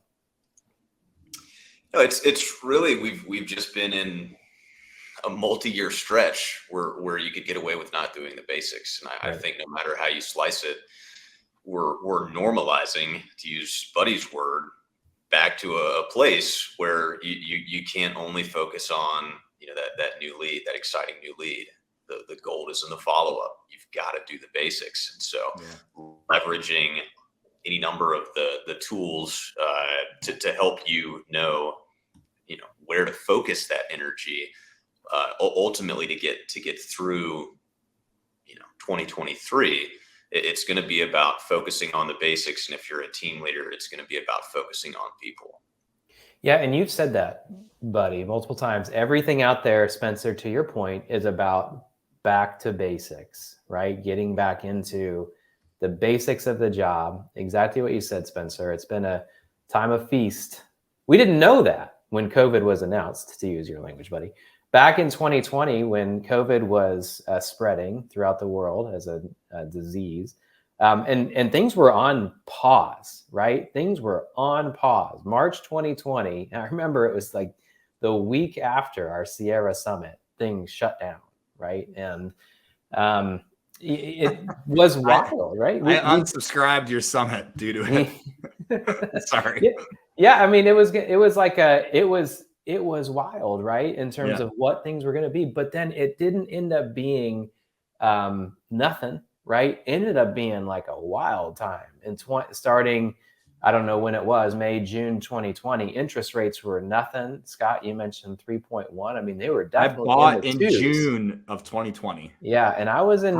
No, it's really, we've just been in a multi-year stretch where you could get away with not doing the basics. And I think no matter how you slice it, we're normalizing, to use Buddy's word, back to a place where you can't only focus on, you know, that new lead, that exciting new lead. The gold is in the follow-up. You've got to do the basics. And so leveraging any number of the tools to help you know where to focus that energy, ultimately to get through 2023. It's going to be about focusing on the basics, and if you're a team leader, it's going to be about focusing on people. Yeah, and you've said that, buddy, multiple times. Everything out there, Spencer, to your point, is about back to basics, right? Getting back into the basics of the job. Exactly what you said, Spencer. It's been a time of feast. We didn't know that when COVID was announced, to use your language, buddy. Back in 2020, when COVID was spreading throughout the world as a disease, and things were on pause, right? Things were on pause. March 2020, I remember it was like the week after our Sierra Summit, things shut down, right? And it was wild, right? I unsubscribed your summit due to it. Sorry. Yeah, I mean, it was wild, right? In terms of what things were going to be, but then it didn't end up being nothing, right? Ended up being like a wild time. And starting, I don't know when it was, May, June 2020, interest rates were nothing. Scott, you mentioned 3.1. I mean, they were definitely I bought in June of 2020. Yeah, and I was in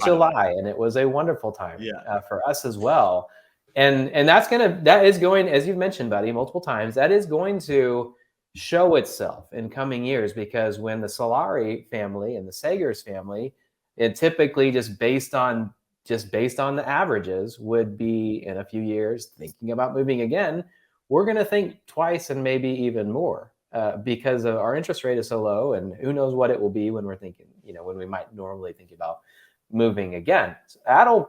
July, and it was a wonderful time for us as well. And that is going, as you've mentioned, buddy, multiple times, that is going to show itself in coming years, because when the Sillari family and the Sagers family, it typically just based on the averages would be in a few years thinking about moving again, we're going to think twice and maybe even more because of our interest rate is so low, and who knows what it will be when we're thinking, when we might normally think about moving again. So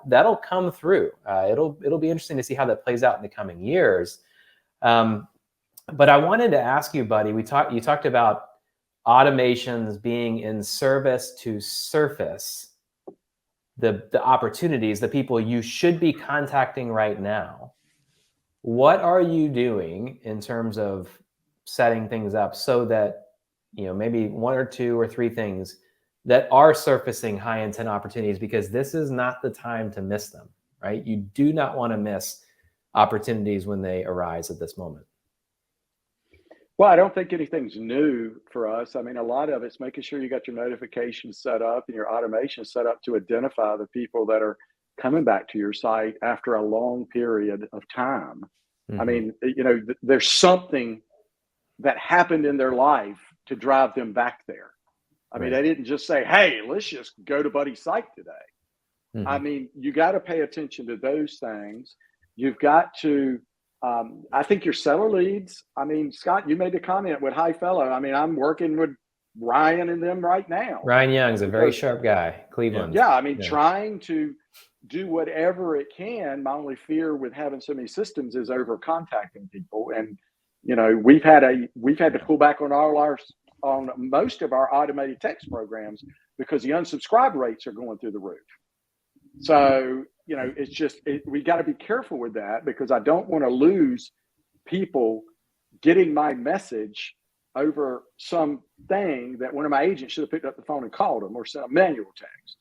that'll come through. It'll be interesting to see how that plays out in the coming years. But I wanted to ask you, buddy, you talked about automations being in service to surface the opportunities, the people you should be contacting right now. What are you doing in terms of setting things up so that, maybe one or two or three things that are surfacing high intent opportunities, because this is not the time to miss them, right? You do not want to miss opportunities when they arise at this moment. Well, I don't think anything's new for us. I mean, a lot of it's making sure you got your notifications set up and your automation set up to identify the people that are coming back to your site after a long period of time. I mean, there's something that happened in their life to drive them back there. I mean, they didn't just say, hey, let's just go to Buddy's site today. I mean, you got to pay attention to those things. You've got to, I think your seller leads, I mean, Scott, you made the comment with High Fellow. I mean, I'm working with Ryan and them right now. Ryan Young's a very sharp guy, Cleveland. Yeah, I mean, trying to do whatever it can. My only fear with having so many systems is over contacting people. And, we've had to pull back on most of our automated text programs because the unsubscribe rates are going through the roof. So, it's just, we got to be careful with that because I don't want to lose people getting my message over something that one of my agents should have picked up the phone and called them or sent a manual text.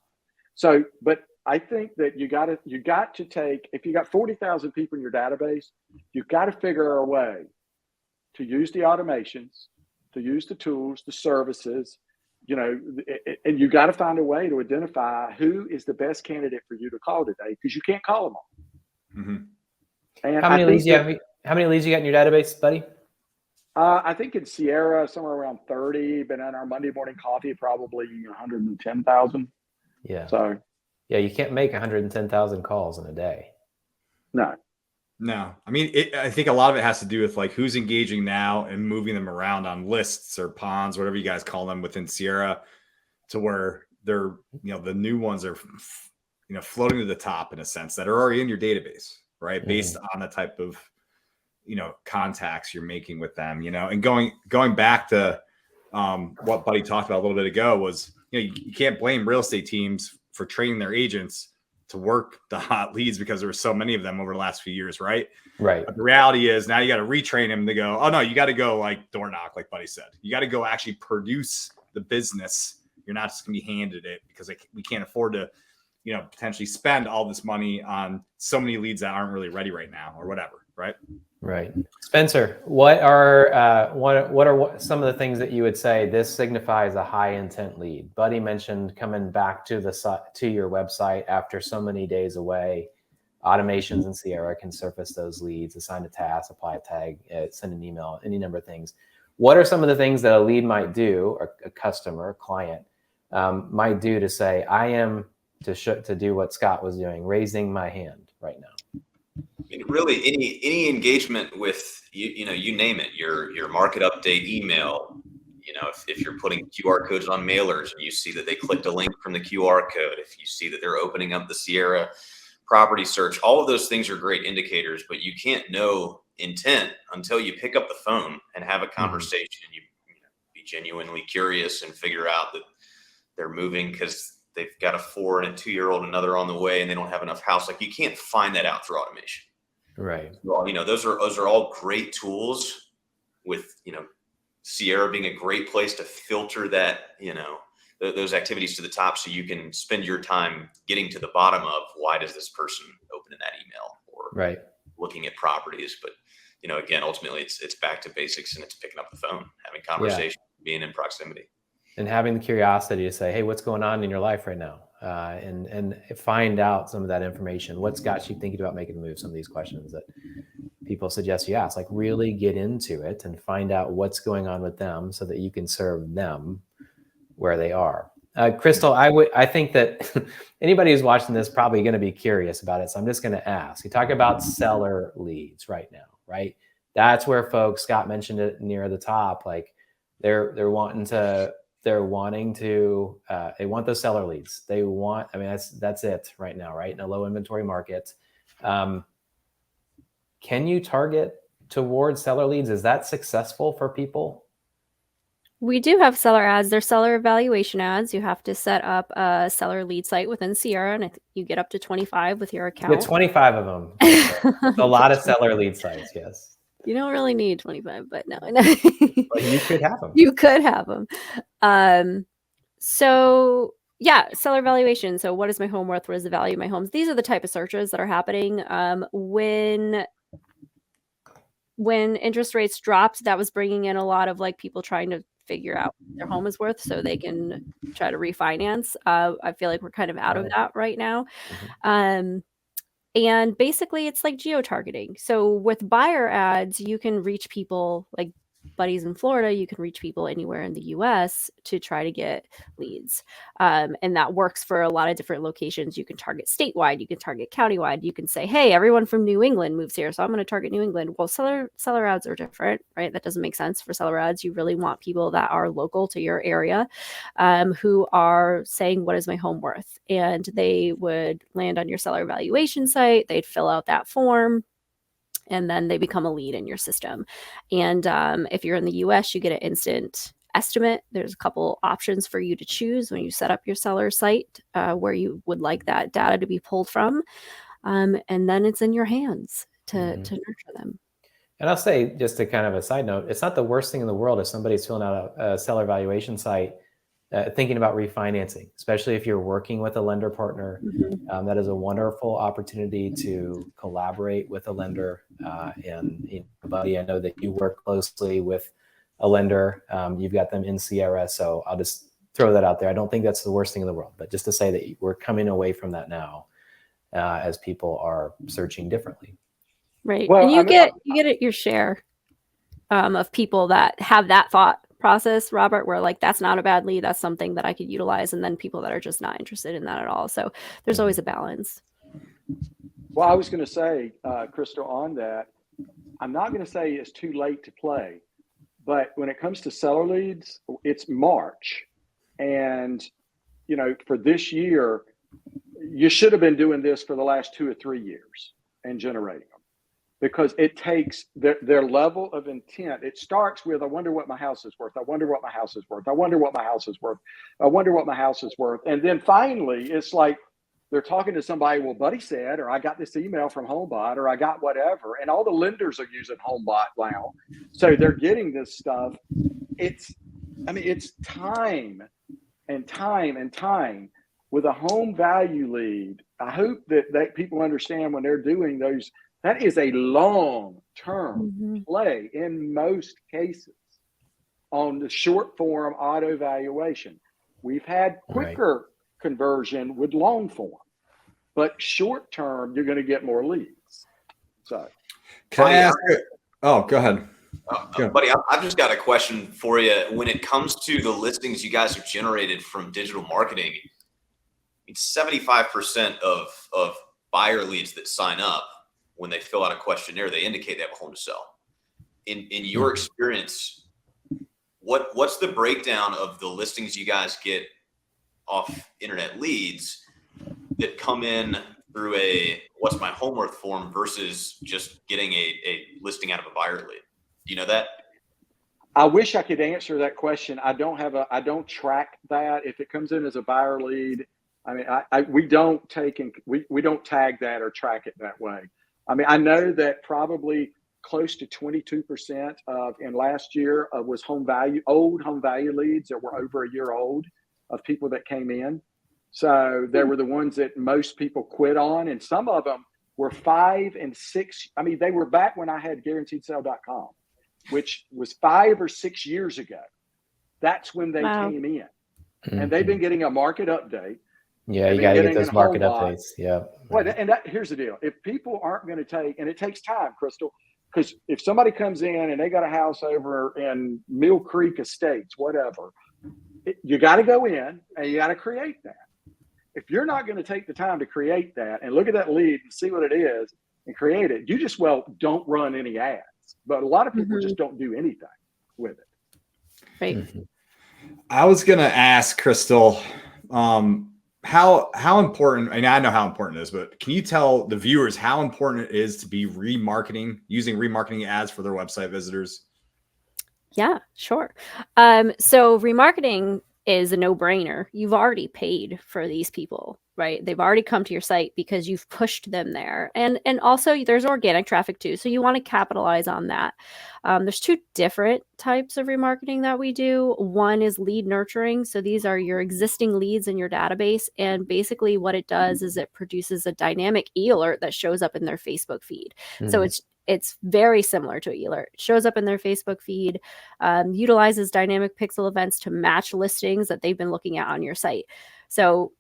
So, but I think that you got to take, if you got 40,000 people in your database, you've got to figure a way to use the automations, to use the tools, the services, and you got to find a way to identify who is the best candidate for you to call today because you can't call them all. And how many leads you got in your database, buddy? I think in Sierra, somewhere around 30, but on our Monday morning coffee, probably 110,000. Yeah. So, yeah, you can't make 110,000 calls in a day. No. I mean, I think a lot of it has to do with like who's engaging now and moving them around on lists or ponds, whatever you guys call them within Sierra, to where they're, the new ones are, floating to the top in a sense that are already in your database, right? Based on the type of, contacts you're making with them, and going back to what Buddy talked about a little bit ago was, you can't blame real estate teams for training their agents to work the hot leads because there were so many of them over the last few years, right? Right. But the reality is now you got to retrain them to go, oh no, you got to go like door knock, like Buddy said. You got to go actually produce the business. You're not just going to be handed it because we can't afford to, potentially spend all this money on so many leads that aren't really ready right now or whatever, right? Right. Spencer, what are some of the things that you would say this signifies a high intent lead? Buddy mentioned coming back to your website after so many days away. Automations in Sierra can surface those leads, assign a task, apply a tag, send an email, any number of things. What are some of the things that a lead might do, or a customer, a client might do to say, I am to do what Scott was doing, raising my hand right now? I mean, really, any engagement with you name it, your market update email. If you're putting QR codes on mailers and you see that they clicked a link from the QR code, if you see that they're opening up the Sierra property search, all of those things are great indicators. But you can't know intent until you pick up the phone and have a conversation and you be genuinely curious and figure out that they're moving because they've got a 4 and a 2-year-old, another on the way, and they don't have enough house. Like, you can't find that out through automation. Right. Well, those are all great tools with, Sierra being a great place to filter that, those activities to the top so you can spend your time getting to the bottom of why does this person open in that email or looking at properties. But, again, ultimately it's back to basics and it's picking up the phone, having conversation, being in proximity. And having the curiosity to say, hey, what's going on in your life right now? And find out some of that information. What's got you thinking about making a move? Some of these questions that people suggest you ask, like really get into it and find out what's going on with them so that you can serve them where they are. Crystal, I think that anybody who's watching this probably going to be curious about it. So I'm just going to ask. You talk about seller leads right now, right? That's where folks, Scott mentioned it near the top, like they want those seller leads. That's it right now, right? In a low inventory market. Can you target towards seller leads? Is that successful for people? We do have seller ads. They're seller evaluation ads. You have to set up a seller lead site within Sierra, and I think you get up to 25 with your You get account. 25 of them. It's a lot of seller lead sites, yes. You don't really need 25, but no. But you could have them. You could have them. So yeah, seller valuation. So what is my home worth? What is the value of my homes? These are the type of searches that are happening. When interest rates dropped, that was bringing in a lot of like people trying to figure out what their home is worth so they can try to refinance. I feel like we're kind of out of that right now. And basically it's like geo-targeting. So with buyer ads, you can reach people like buddies in Florida, you can reach people anywhere in the US to try to get leads. And that works for a lot of different locations. You can target statewide, you can target countywide, you can say, hey, everyone from New England moves here, so I'm going to target New England. Well, seller ads are different, right? That doesn't make sense for seller ads. You really want people that are local to your area, who are saying, what is my home worth? And they would land on your seller evaluation site, they'd fill out that form, and then they become a lead in your system. And if you're in the US, you get an instant estimate. There's a couple options for you to choose when you set up your seller site, where you would like that data to be pulled from. And then it's in your hands to nurture them. And I'll say, just to kind of a side note, it's not the worst thing in the world if somebody's filling out a seller evaluation site thinking about refinancing, especially if you're working with a lender partner. That is a wonderful opportunity to collaborate with a lender. And buddy, I know that you work closely with a lender. You've got them in Sierra, so I'll just throw that out there. I don't think that's the worst thing in the world, but just to say that we're coming away from that now as people are searching differently. Right. Well, and you get your share of people that have that thought process, Robert, where like, that's not a bad lead, that's something that I could utilize, and then people that are just not interested in that at all. So there's always a balance. Well, I was going to say, Crystal, on that, I'm not going to say it's too late to play, but when it comes to seller leads, it's March, and for this year, you should have been doing this for the last 2 or 3 years and generating them, because it takes their level of intent. It starts with, I wonder what my house is worth. I wonder what my house is worth. I wonder what my house is worth. I wonder what my house is worth. And then finally, it's like they're talking to somebody, well, buddy said, or I got this email from HomeBot, or I got whatever. And all the lenders are using HomeBot now. So they're getting this stuff. It's time and time and time with a home value lead. I hope that people understand when they're doing those, that is a long-term play in most cases on the short form auto valuation. We've had quicker conversion with long form, but short term, you're going to get more leads. So, can I ask? Oh, go ahead. Buddy, I've just got a question for you. When it comes to the listings you guys have generated from digital marketing, 75% of buyer leads that sign up, when they fill out a questionnaire, they indicate they have a home to sell. In your experience, what's the breakdown of the listings you guys get off internet leads that come in through a what's my home worth form versus just getting a listing out of a buyer lead? Do you know that? I wish I could answer that question. I don't track that. If it comes in as a buyer lead, we don't we don't tag that or track it that way. I know that probably close to 22% in last year was old home value leads that were over a year old of people that came in. So they were the ones that most people quit on. And some of them were 5 and 6. They were back when I had guaranteedsale.com, which was 5 or 6 years ago. That's when they came in. And they've been getting a market update. Yeah, you got to get those market updates. Yeah. Well, and here's the deal. If people aren't going to take, and it takes time, Crystal, because if somebody comes in and they got a house over in Mill Creek Estates, whatever, you got to go in and you got to create that. If you're not going to take the time to create that and look at that lead and see what it is and create it, you just, don't run any ads. But a lot of people just don't do anything with it. Right. I was going to ask Crystal, how important, and I know how important it is, but can you tell the viewers how important it is to be using remarketing ads for their website visitors? Yeah, sure. So remarketing is a no-brainer. You've already paid for these people, right? They've already come to your site because you've pushed them there. And also there's organic traffic too. So you want to capitalize on that. There's two different types of remarketing that we do. One is lead nurturing. So these are your existing leads in your database. And basically what it does is it produces a dynamic e-alert that shows up in their Facebook feed. So it's very similar to an e-alert. It shows up in their Facebook feed, utilizes dynamic pixel events to match listings that they've been looking at on your site. So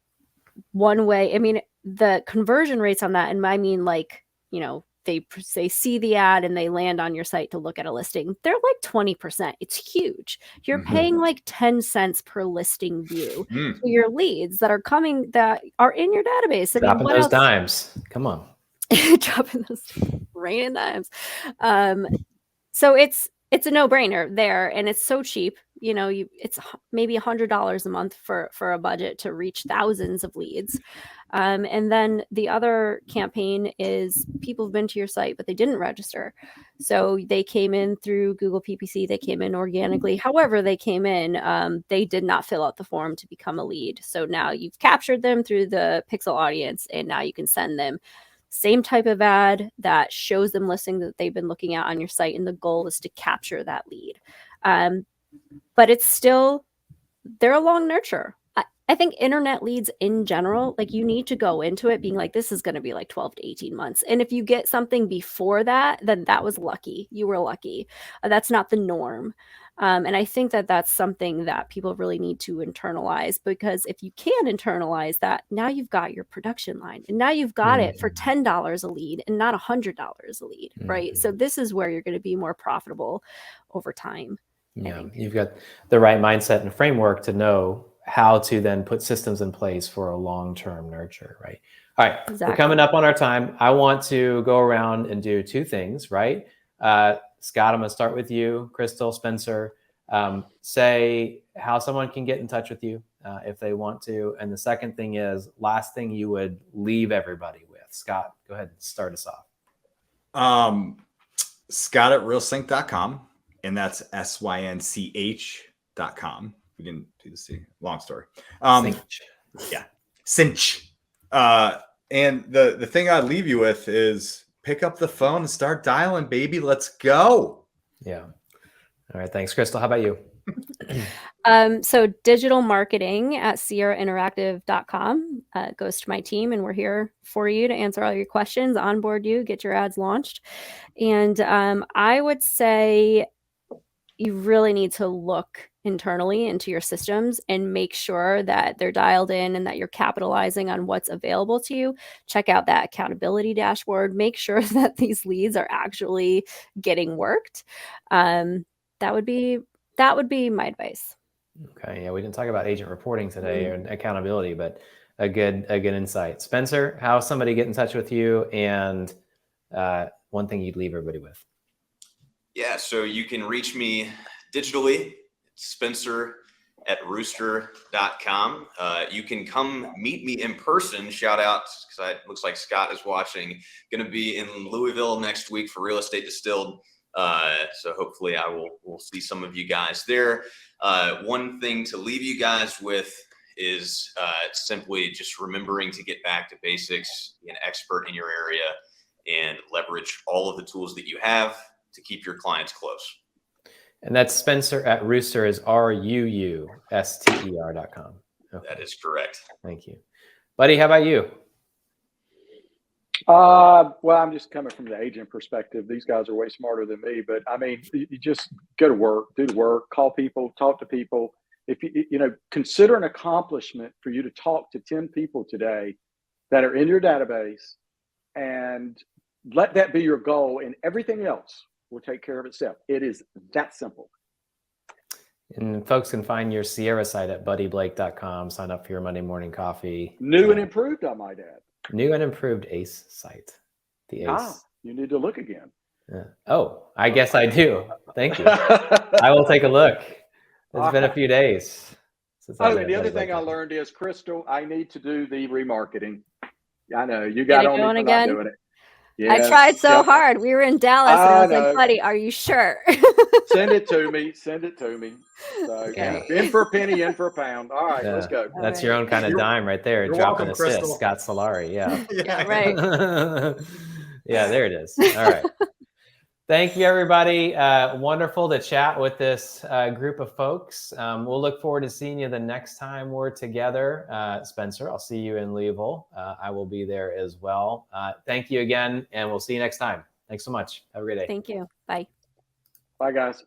one way, I mean, the conversion rates on that, and I mean, like, you know, they see the ad and they land on your site to look at a listing. They're like 20%. It's huge. You're paying like 10 cents per listing view to your leads that are coming, that are in your database. I Dropping mean, those dimes. Come on. dropping those raining dimes. So it's a no-brainer there, and it's so cheap. You know, it's maybe $100 a month for a budget to reach thousands of leads. And then the other campaign is people have been to your site, but they didn't register. So they came in through Google PPC, they came in organically. However they came in, they did not fill out the form to become a lead. So now you've captured them through the pixel audience, and now you can send them same type of ad that shows them listings that they've been looking at on your site. And the goal is to capture that lead. But it's still, they're a long nurture. I think internet leads in general, like you need to go into it being like, this is going to be like 12 to 18 months. And if you get something before that, then that was lucky. You were lucky. That's not the norm. And I think that that's something that people really need to internalize, because if you can internalize that, now you've got your production line, and now you've got it for $10 a lead and not $100 a lead, right? So this is where you're going to be more profitable over time. Yeah, you've got the right mindset and framework to know how to then put systems in place for a long-term nurture, right? All right, We're coming up on our time. I want to go around and do two things, right? Scott, I'm going to start with you. Crystal, Spencer, say how someone can get in touch with you if they want to. And the second thing is, last thing you would leave everybody with. Scott, go ahead and start us off. Scott at realsync.com, and that's SYNCH.com. We didn't do the C. Long story. Synch. Yeah. Synch. And the thing I'd leave you with is pick up the phone and start dialing, baby. Let's go. Yeah. All right. Thanks, Crystal. How about you? So digital marketing at SierraInteractive.com goes to my team, and we're here for you to answer all your questions, onboard you, get your ads launched. And I would say you really need to look internally into your systems and make sure that they're dialed in and that you're capitalizing on what's available to you. Check out that accountability dashboard. Make sure that these leads are actually getting worked. That would be my advice. Okay. Yeah, we didn't talk about agent reporting today and accountability, but a good insight. Spencer, how somebody get in touch with you, and one thing you'd leave everybody with? Yeah, so you can reach me digitally, Spencer at Ruuster.com. You can come meet me in person. Shout out, because it looks like Scott is watching. Going to be in Louisville next week for Real Estate Distilled. So hopefully we'll see some of you guys there. One thing to leave you guys with is simply just remembering to get back to basics, be an expert in your area, and leverage all of the tools that you have to keep your clients close. And that's Spencer at Ruuster, is RUUSTER.com. Okay. That is correct. Thank you. Buddy, how about you? Well, I'm just coming from the agent perspective. These guys are way smarter than me, but I mean, you just go to work, do the work, call people, talk to people. If consider an accomplishment for you to talk to 10 people today that are in your database, and let that be your goal, and everything else will take care of itself. It is that simple. And folks can find your Sierra site at buddyblake.com. Sign up for your Monday morning coffee. New and improved, I might add. New and improved ACE site. The ACE. You need to look again. Oh, I guess I do. Thank you. I will take a look. It's been a few days. The other thing I learned is, Crystal, I need to do the remarketing. I know you got on me for not doing it. I tried so Yep. hard. We were in Dallas and I I was know. like, buddy, are you sure? Send it to me. Send it to me. So Yeah. in for a penny, in for a pound. All right, let's go. That's your own kind of You're- dime right there. you're Dropping welcome, assist, Crystal. Scott Sillari. Yeah. Yeah, right. Yeah, there it is. All right. Thank you, everybody. Wonderful to chat with this group of folks. We'll look forward to seeing you the next time we're together. Spencer, I'll see you in Louisville. I will be there as well. Thank you again, and we'll see you next time. Thanks so much. Have a great day. Thank you. Bye. Bye, guys.